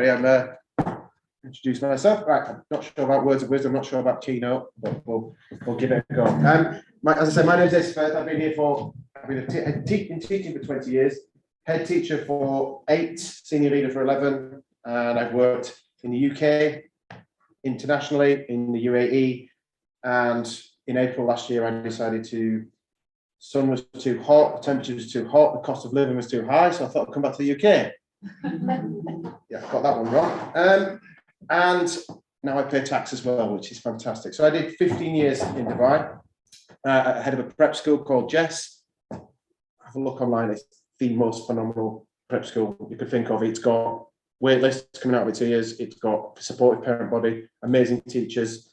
everybody. I'm introduce myself. Right, I'm not sure about words of wisdom, I'm not sure about keynote, but we'll give it a go. As I said, my name is Asa Firth. I've been teaching for 20 years, head teacher for 8, senior leader for 11, and I've worked in the UK, internationally, in the UAE, and in April last year, I decided sun was too hot, the temperature was too hot, the cost of living was too high, so I thought I'd come back to the UK. Yeah, I got that one wrong. And now I pay tax as well, which is fantastic. So I did 15 years in Dubai, head of a prep school called Jess. Have a look online, it's the most phenomenal prep school you could think of. It's got wait lists coming out every 2 years, it's got supportive parent body, amazing teachers,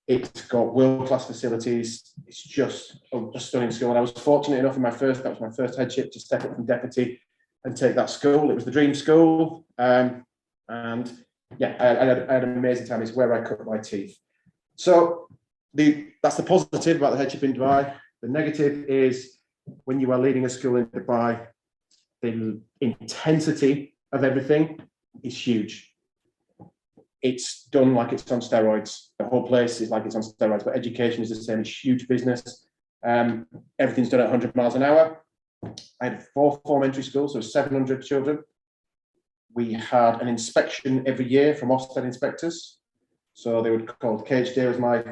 it's got world-class facilities. It's just a stunning school. And I was fortunate enough in that was my first headship to step up from deputy and take that school. It was the dream school. And yeah, I had an amazing time. It's where I cut my teeth. So that's the positive about the headship in Dubai. The negative is when you are leading a school in Dubai, the intensity of everything is huge. It's done like it's on steroids. The whole place is like it's on steroids, but education is the same. It's huge business. Everything's done at 100 miles an hour. I had 4 elementary schools, so 700 children. We had an inspection every year from Ofsted inspectors. So they would call KHD as my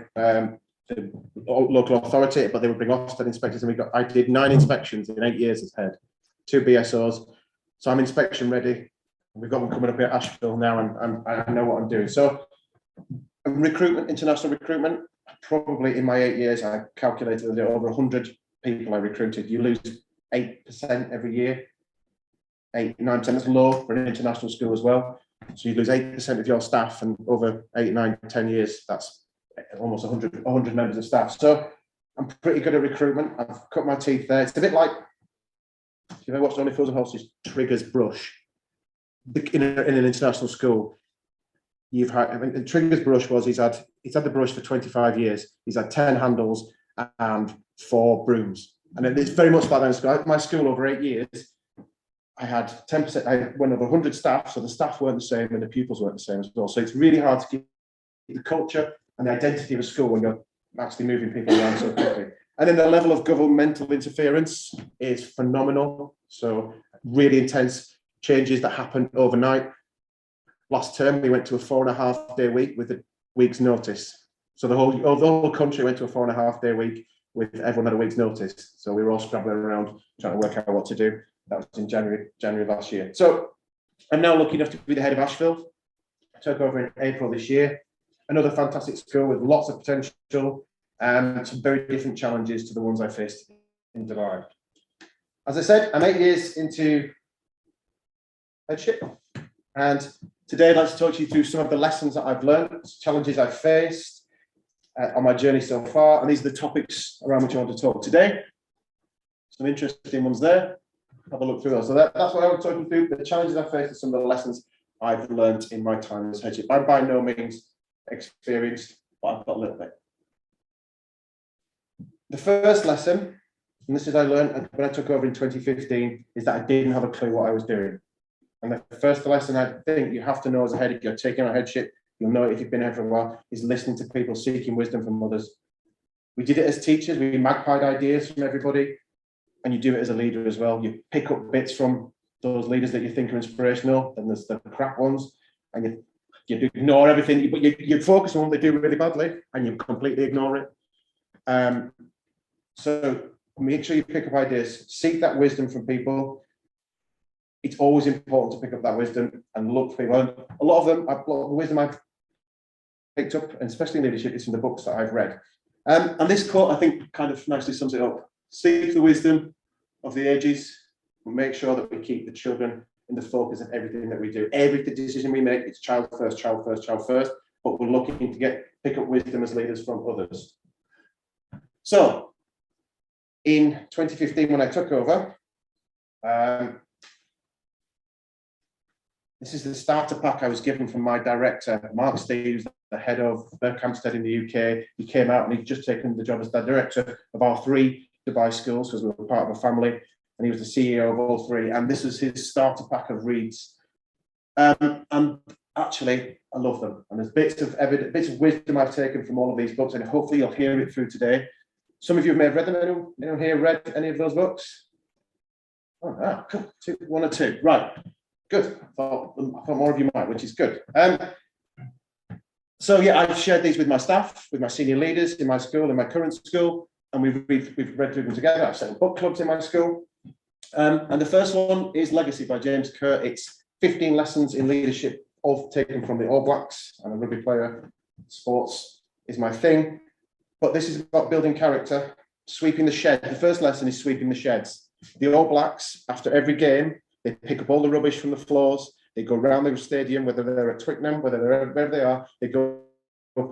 the local authority, but they would bring Ofsted inspectors, and I did 9 inspections in 8 years as head, 2 BSOs. So I'm inspection ready. We've got one coming up here at Ashville now, and I know what I'm doing. So recruitment, international recruitment, probably in my 8 years, I calculated that over 100 people I recruited. You lose 8% every year. 8-9%, that's low for an international school as well. So you lose 8% of your staff, and over 8, 9, 10 years, that's almost 100 members of staff. So I'm pretty good at recruitment. I've cut my teeth there. It's a bit like, if you've ever watched Only Fools and Horses, Trigger's brush. In an international school, you've had Trigger's brush was he's had the brush for 25 years. He's had 10 handles and 4 brooms, and it's very much like that in school. My school over 8 years, I had 10%. I went over 100 staff, so the staff weren't the same and the pupils weren't the same as well. So it's really hard to keep the culture and the identity of a school when you're actually moving people around so quickly. And then the level of governmental interference is phenomenal. So really intense changes that happened overnight. Last term, we went to a 4.5-day week with a week's notice. So the whole country went to a 4.5-day week with everyone had a week's notice. So we were all scrabbling around trying to work out what to do. That was in January last year. So I'm now lucky enough to be the head of Ashville. I took over in April this year. Another fantastic school with lots of potential and some very different challenges to the ones I faced in Dubai. As I said, I'm 8 years into headship, and today I'd like to talk to you through some of the lessons that I've learned, challenges I've faced on my journey so far, and these are the topics around which I want to talk today. Some interesting ones there. Have a look through those. So that's what I was talking through, the challenges I've faced and some of the lessons I've learned in my time as headship. I'm by no means experienced, but I've got a little bit. The first lesson, and this is I learned when I took over in 2015, is that I didn't have a clue what I was doing. And the first lesson I think you have to know as a head, if you're taking a headship, you'll know if you've been here for a while, is listening to people, seeking wisdom from others. We did it as teachers, we magpied ideas from everybody, and you do it as a leader as well. You pick up bits from those leaders that you think are inspirational, and there's the crap ones, and you ignore everything, but you focus on what they do really badly, and you completely ignore it. So make sure you pick up ideas, seek that wisdom from people. It's always important to pick up that wisdom and look for people. And a lot of the wisdom I've picked up, and especially in leadership, is from the books that I've read. And this quote, I think, kind of nicely sums it up. Seek the wisdom of the ages, and make sure that we keep the children in the focus of everything that we do. Every decision we make, it's child first, child first, child first, but we're looking to pick up wisdom as leaders from others. So, in 2015, when I took over, this is the starter pack I was given from my director, Mark Steeves, the head of Berkhamsted in the UK. He came out and he'd just taken the job as the director of our 3 Dubai schools, because we were part of a family, and he was the CEO of all 3. And this was his starter pack of reads. And actually, I love them. And there's bits of evidence, bits of wisdom I've taken from all of these books, and hopefully you'll hear it through today. Some of you may have read them. Anyone here read any of those books? Oh, no, cool. One or two. Right. Good. I thought more of you might, which is good. So yeah, I've shared these with my staff, with my senior leaders in my school, in my current school, and we've read through them together. I've set up book clubs in my school. And the first one is Legacy by James Kerr. It's 15 lessons in leadership, all taken from the All Blacks. I'm a rugby player. Sports is my thing. But this is about building character, sweeping the shed. The first lesson is sweeping the sheds. The All Blacks, after every game, they pick up all the rubbish from the floors. They go around the stadium, whether they're at Twickenham, whether they're wherever they are, they go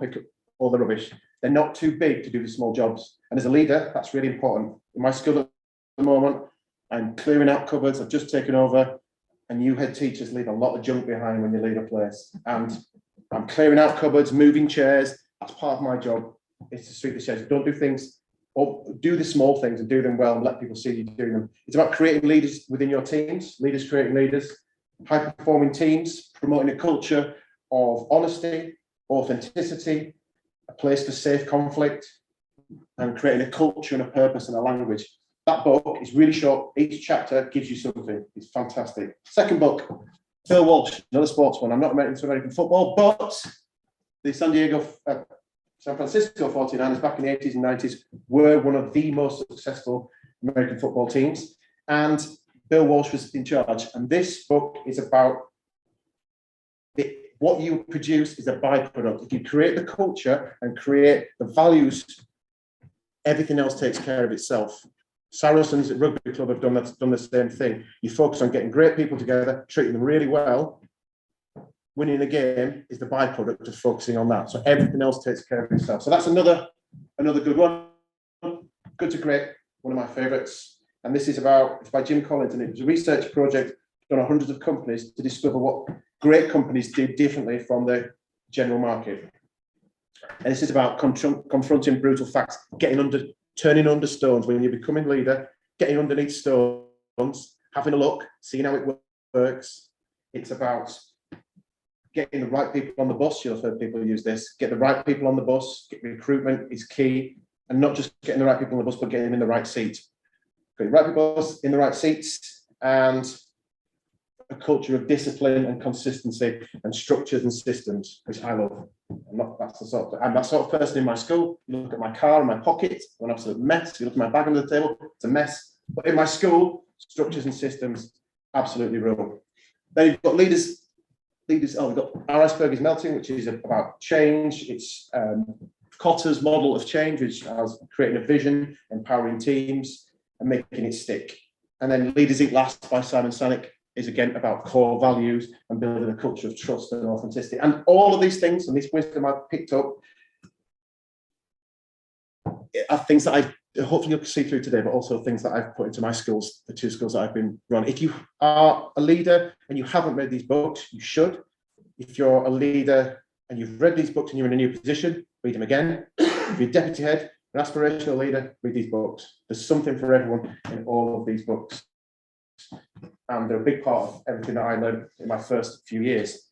pick up all the rubbish. They're not too big to do the small jobs. And as a leader, that's really important. In my school at the moment, I'm clearing out cupboards. I've just taken over, and you head teachers leave a lot of junk behind when you lead a place. And I'm clearing out cupboards, moving chairs. That's part of my job, is to sweep the sheds. Don't do things, or do the small things and do them well and let people see you doing them. It's about creating leaders within your teams, leaders creating leaders, high-performing teams, promoting a culture of honesty, authenticity, a place for safe conflict, and creating a culture and a purpose and a language. That book is really short. Each chapter gives you something. It's fantastic. Second book, Bill Walsh, another sports one. I'm not into American football, but the San Francisco 49ers back in the 80s and 90s were one of the most successful American football teams. And Bill Walsh was in charge. And this book is about what you produce is a byproduct. If you create the culture and create the values, everything else takes care of itself. Saracens at Rugby Club have done the same thing. You focus on getting great people together, treating them really well. Winning the game is the byproduct of focusing on that. So everything else takes care of itself. So that's another good one. Good to Great, one of my favorites. And this is it's by Jim Collins, and it was a research project done on hundreds of companies to discover what great companies did differently from the general market. And this is about confronting brutal facts, turning under stones when you're becoming leader, getting underneath stones, having a look, seeing how it works. It's about getting the right people on the bus. You'll have heard people use this. Get the right people on the bus. Recruitment is key, and not just getting the right people on the bus, but getting them in the right seat. Getting the right people in the right seats, and a culture of discipline and consistency and structures and systems, which I love. I'm that sort of person in my school. You look at my car and my pocket, an absolute mess. You look at my bag under the table, it's a mess. But in my school, structures and systems absolutely rule. Then you've got leaders. We've got Our Iceberg is Melting, which is about change. It's Cotter's model of change, which is creating a vision, empowering teams, and making it stick. And then Leaders Eat Last by Simon Sinek is again about core values and building a culture of trust and authenticity. And all of these things and this wisdom I've picked up are things that I hopefully you'll see through today, but also things that I've put into my schools, the two schools that I've been run. If you are a leader and you haven't read these books, you should. If you're a leader and you've read these books and you're in a new position, read them again. If you're a deputy head, an aspirational leader, read these books. There's something for everyone in all of these books. And they're a big part of everything that I learned in my first few years.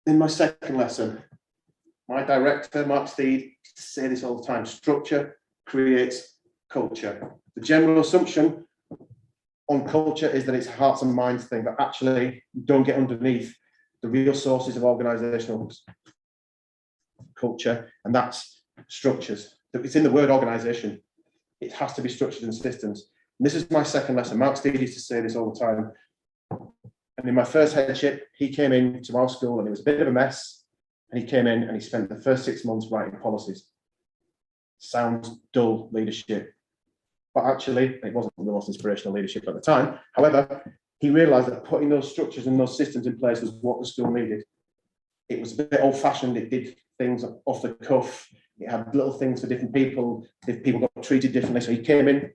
In my second lesson, my director, Mark Steed, say this all the time: structure creates culture. The general assumption on culture is that it's a hearts and minds thing, but actually you don't get underneath the real sources of organizational culture, and that's structures. It's in the word organization. It has to be structured and systems. And this is my second lesson. Mark Steed used to say this all the time. And in my first headship, he came into our school and it was a bit of a mess. And he came in and he spent the first 6 months writing policies. Sounds dull leadership. But actually, it wasn't the most inspirational leadership at the time. However, he realized that putting those structures and those systems in place was what the school needed. It was a bit old-fashioned. It did things off the cuff. It had little things for different people. If people got treated differently. So he came in,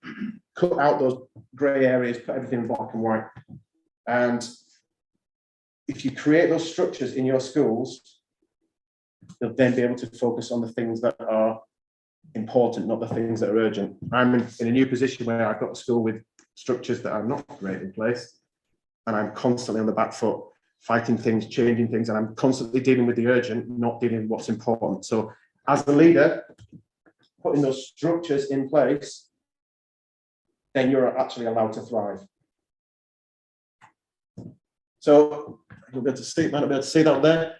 cut out those grey areas, put everything in black and white. And if you create those structures in your schools, you'll then be able to focus on the things that are important, not the things that are urgent. I'm in a new position where I've got a school with structures that are not great in place, and I'm constantly on the back foot. fighting things, changing things, and I'm constantly dealing with the urgent, not dealing with what's important. So as the leader, putting those structures in place, then you're actually allowed to thrive. So you'll be able to see, might not be able to see that there.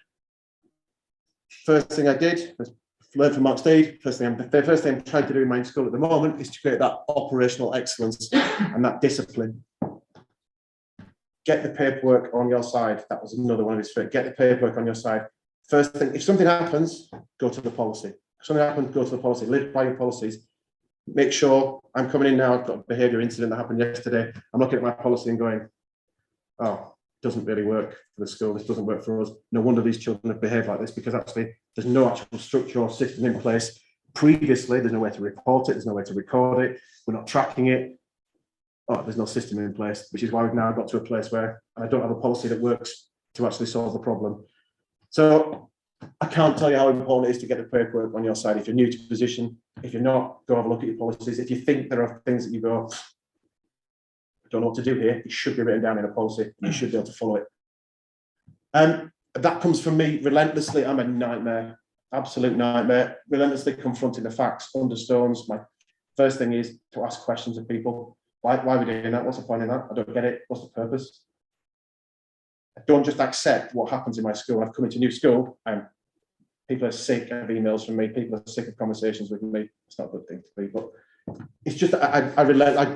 First thing I did was learn from Mark Steed. The first thing I'm trying to do in my school at the moment is to create that operational excellence and that discipline. Get the paperwork on your side. That was another one of his favorite. Get the paperwork on your side. First thing, if something happens, go to the policy. If something happens, go to the policy. Live by your policies. Make sure I'm coming in now. I've got a behaviour incident that happened yesterday. I'm looking at my policy and going, oh, it doesn't really work for the school. This doesn't work for us. No wonder these children have behaved like this, because actually there's no actual structure or system in place. Previously, there's no way to report it. There's no way to record it. We're not tracking it. Oh, there's no system in place, which is why we've now got to a place where I don't have a policy that works to actually solve the problem. So I can't tell you how important it is to get the paperwork on your side. If you're new to the position, if you're not, go have a look at your policies. If you think there are things that you go, I don't know what to do here, it should be written down in a policy, and you should be able to follow it. That comes from me relentlessly. I'm a nightmare, absolute nightmare, relentlessly confronting the facts, understones. My first thing is to ask questions of people. Why are we doing that? What's the point in that? I don't get it. What's the purpose? I don't just accept what happens in my school. I've come into a new school and people are sick of emails from me. People are sick of conversations with me. It's not a good thing to be, but it's just I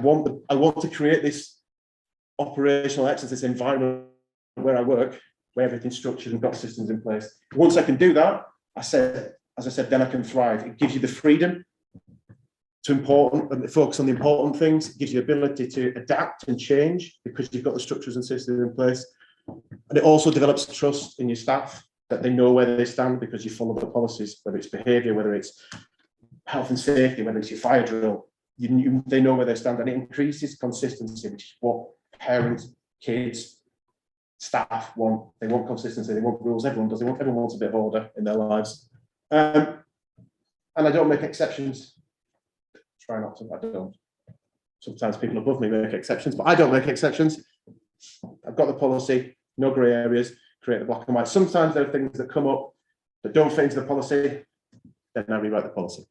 want to create this operational excellence, this environment where I work, where everything's structured and got systems in place. Once I can do that, as I said, then I can thrive. It gives you the freedom to focus on the important things. It gives you the ability to adapt and change because you've got the structures and systems in place. And it also develops trust in your staff that they know where they stand because you follow the policies, whether it's behaviour, whether it's health and safety, whether it's your fire drill. They know where they stand, and it increases consistency, which is what parents, kids, staff want. They want consistency. They want rules. Everyone does. Everyone wants a bit of order in their lives. And I don't make exceptions. Try not to. I don't. Sometimes people above me make exceptions, but I don't make exceptions. I've got the policy, no grey areas, create the black and white. Sometimes there are things that come up that don't fit into the policy, then I rewrite the policy.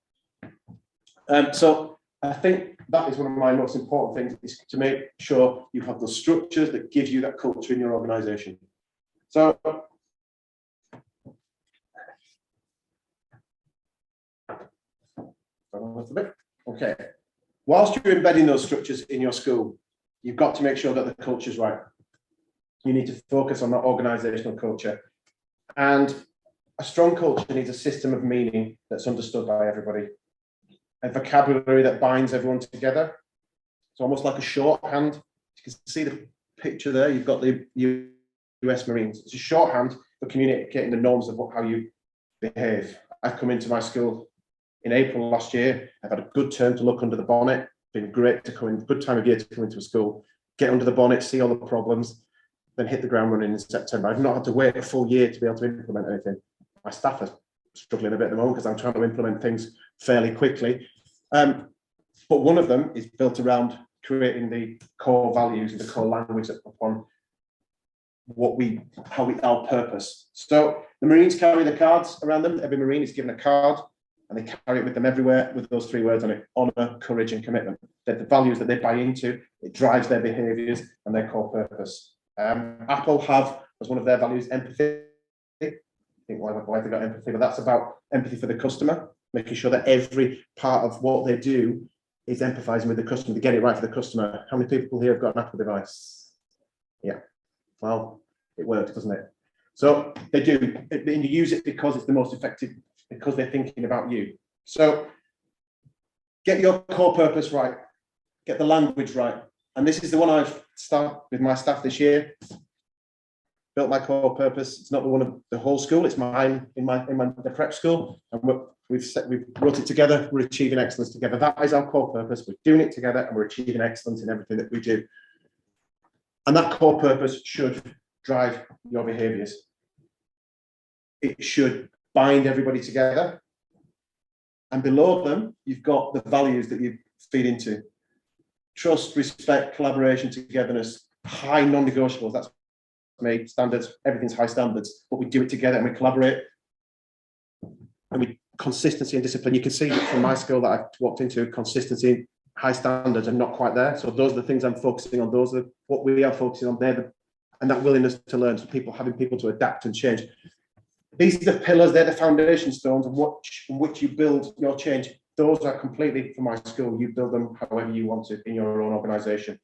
So I think that is one of my most important things, is to make sure you have the structures that give you that culture in your organisation. So okay, whilst you're embedding those structures in your school, you've got to make sure that the culture is right. You need to focus on that organisational culture. And a strong culture needs a system of meaning that's understood by everybody. A vocabulary that binds everyone together. It's almost like a shorthand. You can see the picture there. You've got the US Marines. It's a shorthand for communicating the norms of how you behave. I've come into my school in April last year. I've had a good term to look under the bonnet. Been great to come in, good time of year to come into a school, get under the bonnet, see all the problems, then hit the ground running in September. I've not had to wait a full year to be able to implement anything. My staff are struggling a bit at the moment because I'm trying to implement things fairly quickly. But one of them is built around creating the core values and the core language upon our purpose. So the Marines carry the cards around them. Every Marine is given a card, and they carry it with them everywhere with those three words on it: honour, courage, and commitment. They're the values that they buy into. It drives their behaviours and their core purpose. Apple have as one of their values empathy. I think why they got empathy, but that's about empathy for the customer, making sure that every part of what they do is empathising with the customer to get it right for the customer. How many people here have got an Apple device? Yeah, well, it works, doesn't it? So they do, and you use it because it's the most effective, because they're thinking about you. So get your core purpose right, get the language right. And this is the one I've started with my staff this year. Built my core purpose. It's not the one of the whole school, it's mine in the prep school. And we've wrote it together, we're achieving excellence together. That is our core purpose. We're doing it together and we're achieving excellence in everything that we do. And that core purpose should drive your behaviours. It should bind everybody together. And below them, you've got the values that you feed into. Trust, respect, collaboration, togetherness, high non-negotiables. That's me, standards, everything's high standards, but we do it together and we collaborate. And we consistency and discipline. You can see that from my school that I've walked into, consistency, high standards are not quite there. So those are the things I'm focusing on. Those are what we are focusing on there, and that willingness to learn. So people having people to adapt and change. These are the pillars, they're the foundation stones on which you build your change. Those are completely from my school. You build them however you want it in your own organisation.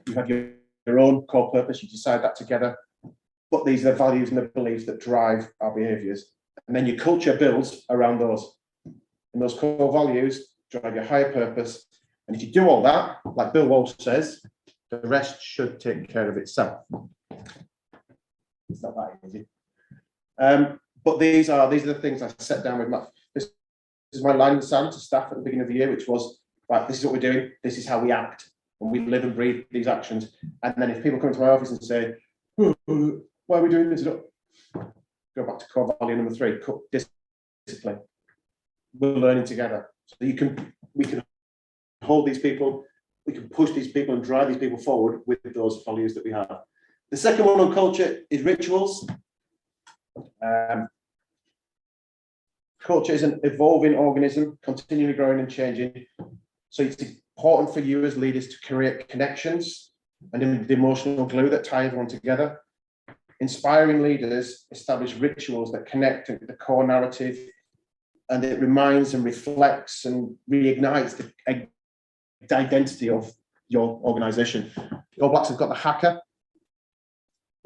You have your own core purpose, you decide that together. But these are the values and the beliefs that drive our behaviours. And then your culture builds around those. And those core values drive your higher purpose. And if you do all that, like Bill Walsh says, the rest should take care of itself. It's not that easy. But these are the things I set down with this is my line in the sand to staff at the beginning of the year, which was, right, this is what we're doing, this is how we act, and we live and breathe these actions. And then if people come to my office and say, why are we doing this? Go back to core value number 3, discipline. We're learning together. So we can hold these people, we can push these people and drive these people forward with those values that we have. The second one on culture is rituals. Culture is an evolving organism, continually growing and changing. So it's important for you as leaders to create connections and the emotional glue that tie everyone together. Inspiring leaders establish rituals that connect the core narrative, and it reminds and reflects and reignites the identity of your organisation. The All Blacks have got the haka.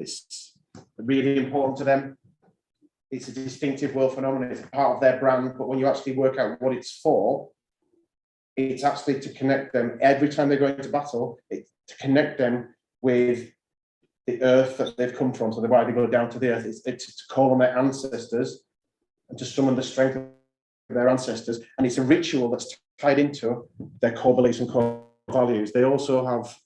It's really important to them. It's a distinctive world phenomenon. It's a part of their brand, but when you actually work out what it's for, it's actually to connect them every time they go into battle. It's to connect them with the earth that they've come from. So why they go down to the earth, it's to call on their ancestors and to summon the strength of their ancestors. And it's a ritual that's tied into their core beliefs and core values. They also have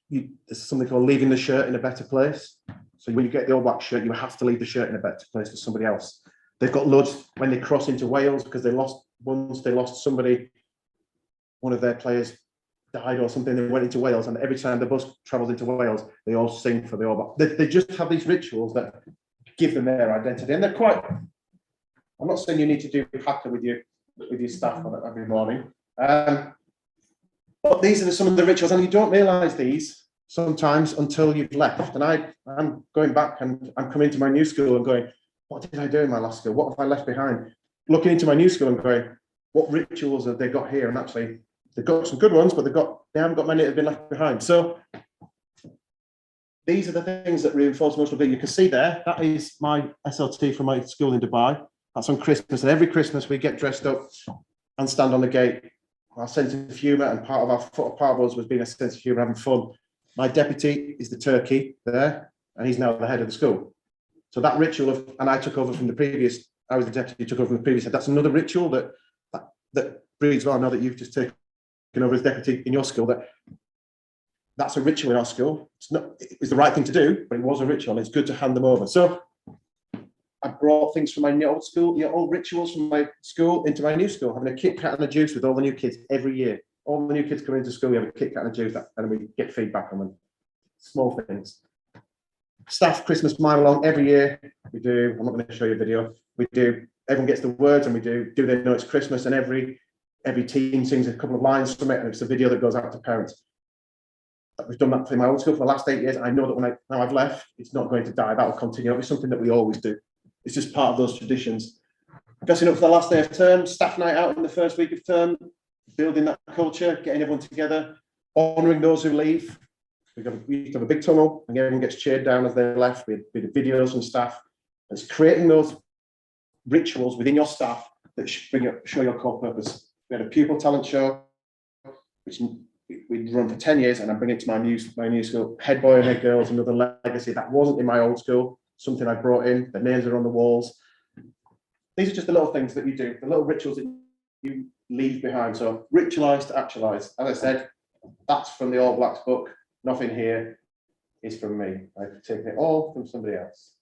there's something called leaving the shirt in a better place. So when you get the All Black shirt, you have to leave the shirt in a better place for somebody else. They've got loads when they cross into Wales, because they lost somebody, one of their players died or something, they went into Wales, and every time the bus travels into Wales, they all sing for the All Black. They just have these rituals that give them their identity. And they're quite, I'm not saying you need to do haka with your staff every morning. But these are some of the rituals, and you don't realise these sometimes until you've left. And I'm going back and I'm coming to my new school and going, what did I do in my last school? What have I left behind? Looking into my new school and going, what rituals have they got here? And actually, they've got some good ones, but they haven't got many that have been left behind. So these are the things that reinforce emotional being. You can see there, that is my SLT from my school in Dubai. That's on Christmas. And every Christmas we get dressed up and stand on the gate. Our sense of humour, and part of us was being a sense of humour, having fun. My deputy is the turkey there, and he's now the head of the school. So that ritual and I took over from the previous, I was the deputy, took over from the previous head. That's another ritual that breeds, well, now that you've just taken over as deputy in your school, that's a ritual in our school. It was the right thing to do, but it was a ritual. It's good to hand them over. So I brought things from my old school, old rituals from my school into my new school, having a Kit Kat and a juice with all the new kids every year. All the new kids come into school, we have a Kit Kat and a juice, and we get feedback on them. Small things. Staff Christmas mime along every year. We do, I'm not going to show you a video. We do, everyone gets the words, and we do they know it's Christmas, and every team sings a couple of lines from it, and it's a video that goes out to parents. We've done that for my old school for the last 8 years. I know that now I've left, it's not going to die. That will continue. It'll be something that we always do. It's just part of those traditions. Dressing up for the last day of term, staff night out in the first week of term, building that culture, getting everyone together, honouring those who leave. We used to have a big tunnel, and everyone gets cheered down as they left with videos and staff. And it's creating those rituals within your staff that show your core purpose. We had a pupil talent show, which we'd run for 10 years, and I'm bringing it to my new school. Head boy and head girls, another legacy that wasn't in my old school. Something I brought in. The names are on the walls. These are just the little things that you do, the little rituals that you leave behind. So ritualize to actualize. As I said, that's from the All Blacks book. Nothing here is from me. I've taken it all from somebody else.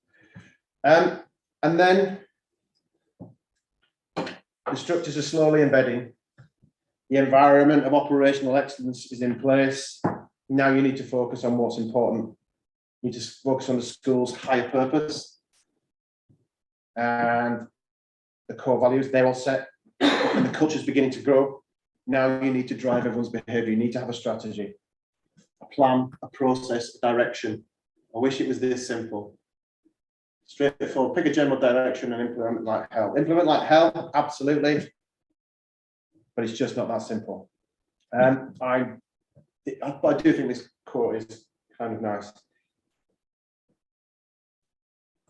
And then the structures are slowly embedding. The environment of operational excellence is in place. Now you need to focus on what's important. You just focus on the school's higher purpose and the core values. They're all set, and the culture's beginning to grow. Now you need to drive everyone's behaviour. You need to have a strategy, a plan, a process, a direction. I wish it was this simple. Straightforward. Pick a general direction and implement like hell. Implement like hell, absolutely, but it's just not that simple. I do think this quote is kind of nice.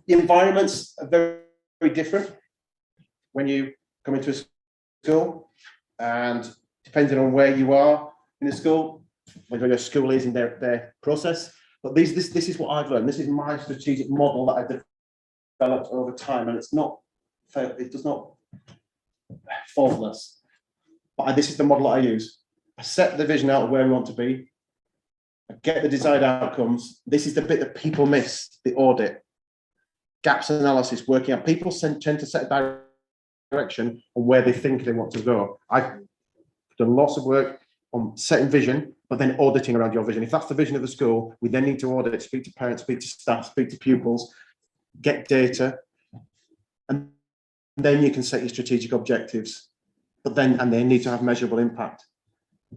The environments are very, very different when you come into a school, and depending on where you are in the school, whether your school is in their process. But this is what I've learned. This is my strategic model that I've developed over time, and it's not, it does not faultless. But this is the model that I use. I set the vision out of where we want to be. I get the desired outcomes. This is the bit that people miss, the audit. Gaps analysis, working out. People tend to set a direction on where they think they want to go. I've done lots of work on setting vision, but then auditing around your vision. If that's the vision of the school, we then need to audit, speak to parents, speak to staff, speak to pupils, get data, and then you can set your strategic objectives. But then, and they need to have measurable impact.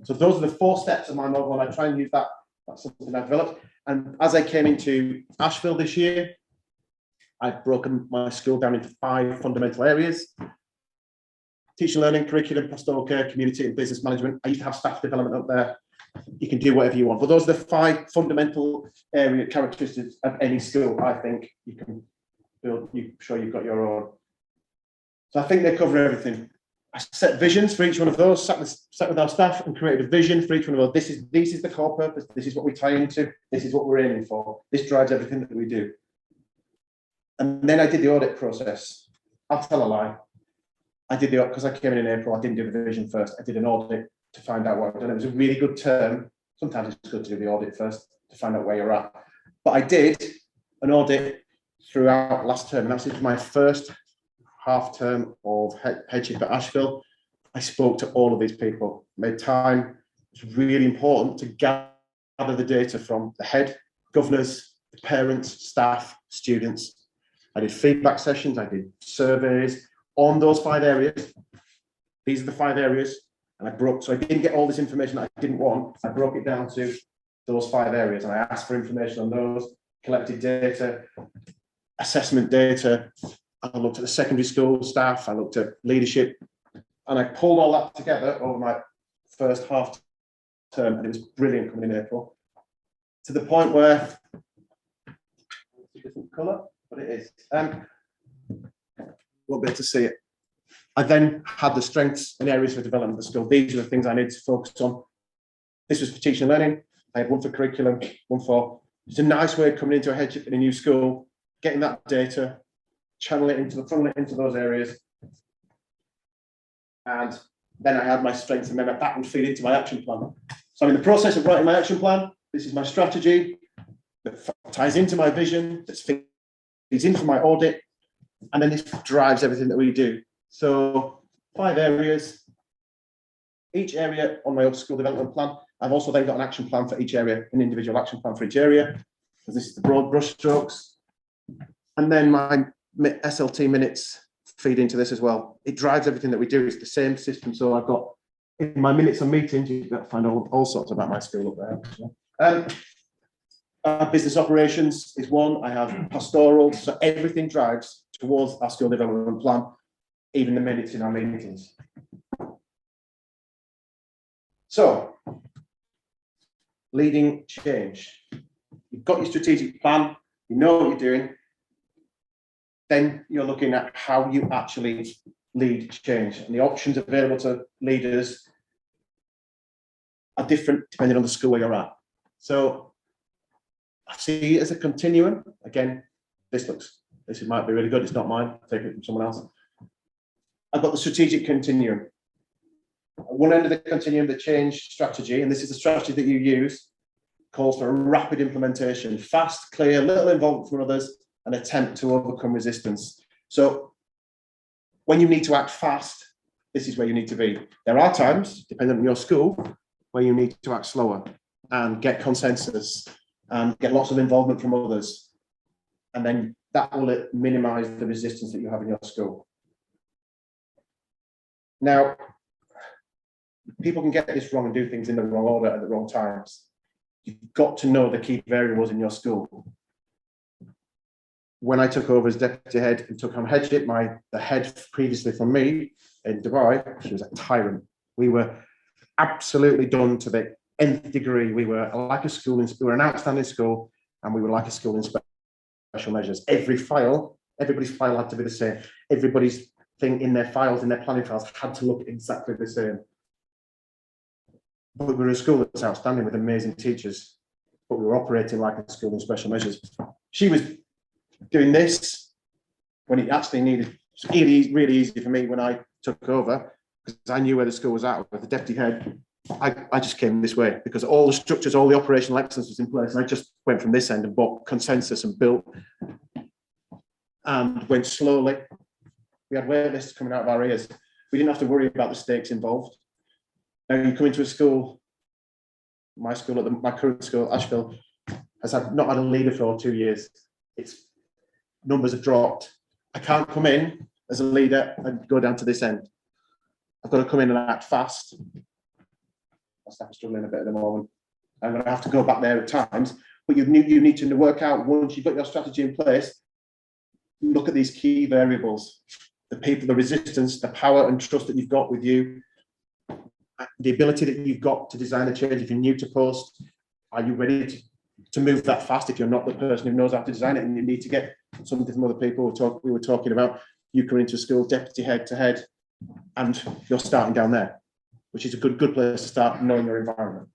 So those are the 4 steps of my model, and I try and use that. That's something I've developed. And as I came into Ashville this year, I've broken my school down into 5 fundamental areas: teaching, learning, curriculum, pastoral care, community, and business management. I used to have staff development up there. You can do whatever you want, but those are the 5 fundamental area characteristics of any school. I think you can build. You sure you've got your own. So I think they cover everything. I set visions for each one of those. Sat with our staff and created a vision for each one of those. This is the core purpose. This is what we tie into. This is what we're aiming for. This drives everything that we do. And then I did the audit process. I'll tell a lie. I did the, because I came in April, I didn't do the vision first. I did an audit to find out what I've done. It was a really good term. Sometimes it's good to do the audit first to find out where you're at. But I did an audit throughout last term. And that's my first half term of Headship at Ashville. I spoke to all of these people, made time. It's really important to gather the data from the head, governors, the parents, staff, students. I did feedback sessions, I did surveys on those 5 areas. These are the 5 areas, and I broke, so I didn't get all this information that I didn't want. I broke it down to those 5 areas, and I asked for information on those, collected data, assessment data. I looked at the secondary school staff, I looked at leadership, and I pulled all that together over my first half term, and it was brilliant coming in April, to the point where, it's a different colour, but it is. Won't be able to see it. I then had the strengths and areas for development of the school. These are the things I need to focus on. This was for teaching and learning. I had one for curriculum, one for, it's a nice way of coming into a headship in a new school, getting that data, funnel it into those areas. And then I had my strengths, and then that would feed into my action plan. So I'm in the process of writing my action plan. This is my strategy that ties into my vision, that feeds into my audit, and then this drives everything that we do. So 5 areas, each area on my school development plan. I've also then got an action plan for each area, an individual action plan for each area, because this is the broad brush strokes. And then my SLT minutes feed into this as well. It drives everything that we do. It's the same system. So I've got in my minutes on meetings, you've got to find all sorts about my school up there. Business operations is one. I have pastoral. So everything drives towards our school development plan, even the minutes in our meetings. So, leading change. You've got your strategic plan, you know what you're doing, then you're looking at how you actually lead change. And the options available to leaders are different depending on the school where you're at. So, I see it as a continuum. Again, this might be really good, it's not mine, I'll take it from someone else. I've got the strategic continuum. At one end of the continuum, the change strategy, and this is the strategy that you use, calls for a rapid implementation, fast, clear, little involvement from others, an attempt to overcome resistance. So when you need to act fast, this is where you need to be. There are times, depending on your school, where you need to act slower and get consensus and get lots of involvement from others. And then that will minimize the resistance that you have in your school. Now, people can get this wrong and do things in the wrong order at the wrong times. You've got to know the key variables in your school. When I took over as deputy head and took on headship, the head previously from me in Dubai, she was a tyrant. We were absolutely done to the nth degree. We were like a school, we were an outstanding school, and we were like a school in special measures. Everybody's file had to be the same. Everybody's thing in their files, in their planning files, had to look exactly the same. But we were a school that's outstanding with amazing teachers, but we were operating like a school in special measures. She was doing this when it actually needed. It's really easy for me when I took over, because I knew where the school was at with the deputy head. I just came this way because all the structures, all the operational excellence was in place. And I just went from this end and bought consensus and built and went slowly. We had wait lists coming out of our ears. We didn't have to worry about the stakes involved. Now you come into a school, my current school, Ashville, has not had a leader for 2 years. Its numbers have dropped. I can't come in as a leader and go down to this end. I've got to come in and act fast. My staff are struggling a bit at the moment. I'm going to have to go back there at times, but you need to work out, once you've got your strategy in place, look at these key variables, the people, the resistance, the power and trust that you've got with you, the ability that you've got to design a change. If you're new to post, are you ready to move that fast? If you're not the person who knows how to design it and you need to get something from other people, we were talking about, you come into a school deputy head to head and you're starting down there, which is a good place to start, knowing your environment.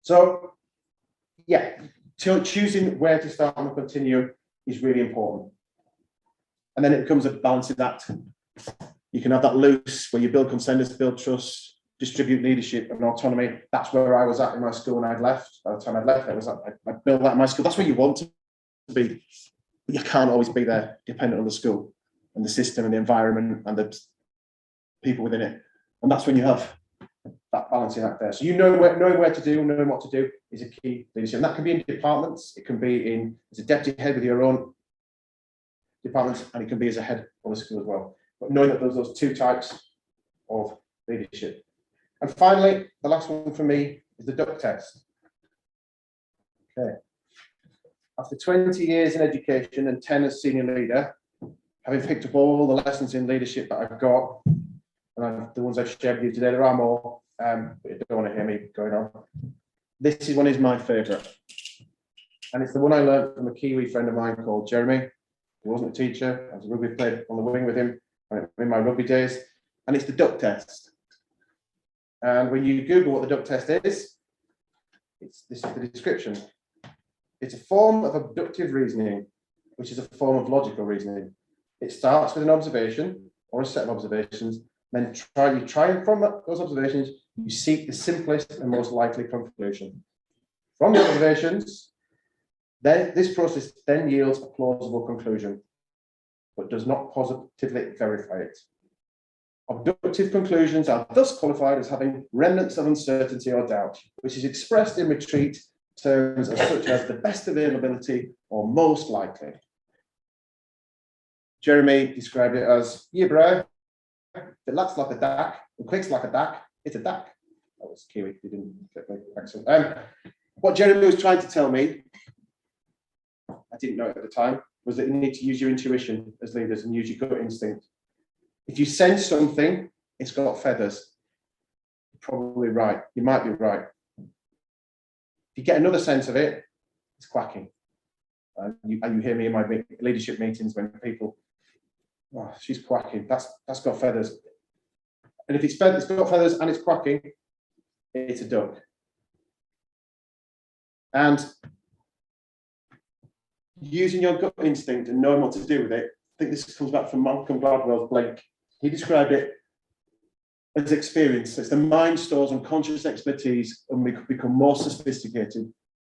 So yeah, choosing where to start on the continuum is really important. And then it becomes a balancing act. You can have that loose where you build consensus, build trust, distribute leadership and autonomy. That's where I was at in my school when I'd left. By the time I'd left, I built that in my school. That's where you want to be. But you can't always be there, dependent on the school and the system and the environment and the people within it. And that's when you have that balancing act there. So knowing where to do, knowing what to do is a key leadership. And that can be in departments. It can be as a deputy head with your own departments, and it can be as a head of the school as well. But knowing that there's those two types of leadership. And finally, the last one for me is the duck test. Okay. After 20 years in education and 10 as senior leader, having picked up all the lessons in leadership that I've got, and the ones I've shared with you today, there are more, but you don't want to hear me going on. This one is my favourite. And it's the one I learned from a Kiwi friend of mine called Jeremy. He wasn't a teacher. I was a rugby player on the wing with him in my rugby days. And it's the duck test. And when you Google what the duck test is, this is the description. It's a form of abductive reasoning, which is a form of logical reasoning. It starts with an observation or a set of observations. Then you try and from those observations, you seek the simplest and most likely conclusion. From the observations, then this process then yields a plausible conclusion, but does not positively verify it. Abductive conclusions are thus qualified as having remnants of uncertainty or doubt, which is expressed in retreat terms such as the best availability or most likely. Jeremy described it as, yeah, bro, if it looks like a duck and quicks like a duck, it's a duck. That was Kiwi, he didn't get my accent. What Jeremy was trying to tell me, I didn't know it at the time, was that you need to use your intuition as leaders and use your gut instinct. If you sense something, it's got feathers. You're probably right. You might be right. If you get another sense of it, it's quacking. And you hear me in my leadership meetings when people, oh, she's quacking. That's got feathers. And if it's got feathers and it's quacking, it's a duck. And using your gut instinct and knowing what to do with it, I think this comes back from Malcolm Gladwell's Blink. He described it as experience. It's the mind stores unconscious expertise and we could become more sophisticated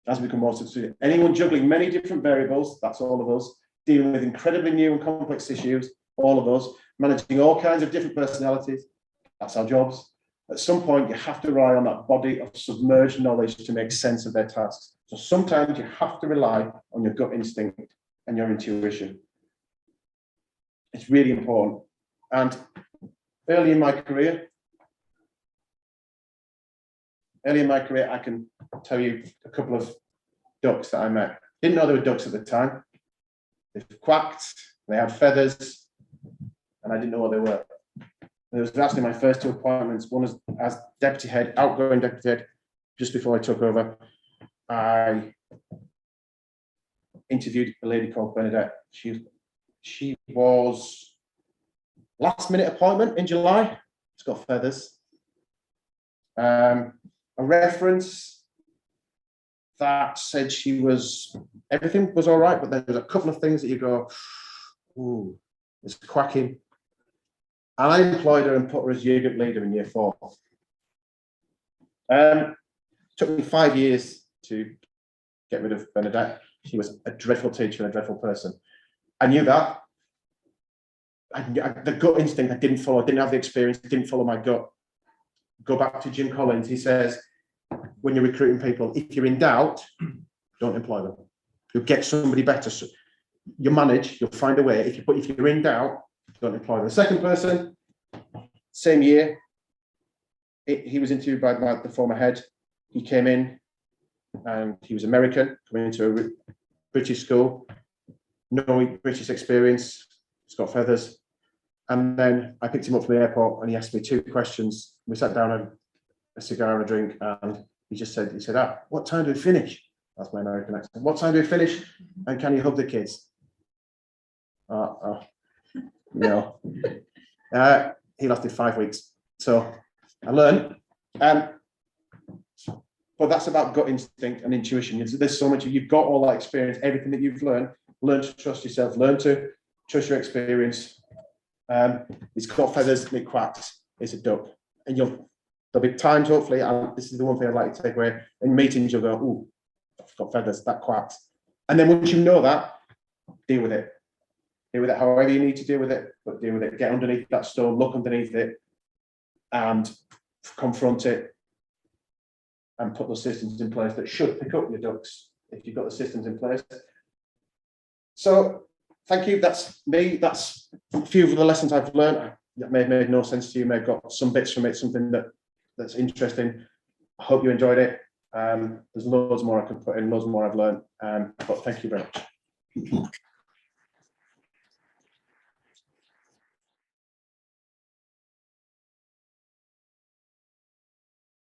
as we become more sophisticated. Anyone juggling many different variables, that's all of us, dealing with incredibly new and complex issues, all of us, managing all kinds of different personalities, that's our jobs. At some point, you have to rely on that body of submerged knowledge to make sense of their tasks. So sometimes you have to rely on your gut instinct and your intuition. It's really important. And early in my career, I can tell you a couple of ducks that I met. Didn't know they were ducks at the time. They quacked, they had feathers, and I didn't know what they were. It was actually my first 2 appointments. One was as deputy head, outgoing deputy head, just before I took over. I interviewed a lady called Bernadette. She was last minute appointment in July. She's got feathers. A reference that said everything was all right, but there's a couple of things that you go, ooh, it's quacking. And I employed her and put her as year group leader in year 4. Took me 5 years to get rid of Bernadette. She was a dreadful teacher and a dreadful person. I knew that. The gut instinct I didn't follow, I didn't have the experience, didn't follow my gut. Go back to Jim Collins, he says, when you're recruiting people, if you're in doubt, don't employ them. You'll get somebody better. So you manage, you'll find a way. If you're in doubt, don't employ them. The second person, same year, he was interviewed by the former head. He came in and he was American, coming into a British school, no British experience, he's got feathers. And then I picked him up from the airport and he asked me 2 questions. We sat down and a cigar and a drink, and he said, what time do we finish? That's my American accent. What time do we finish? And can you hug the kids? No. He lasted 5 weeks. So I learned. But that's about gut instinct and intuition. There's so much, you've got all that experience, everything that you've learned, learn to trust yourself, learn to trust your experience. It's got feathers and it quacks, it's a duck. And there'll be times, hopefully, and this is the one thing I'd like to take away, in meetings you'll go, ooh, I've got feathers, that quacks. And then once you know that, deal with it. Deal with it however you need to deal with it, but deal with it. Get underneath that stone, look underneath it, and confront it, and put those systems in place that should pick up your ducks if you've got the systems in place. So thank you. That's me. That's a few of the lessons I've learned. That may have made no sense to you. May have got some bits from it, something that's interesting. I hope you enjoyed it. There's loads more I could put in, loads more I've learned. But thank you very much.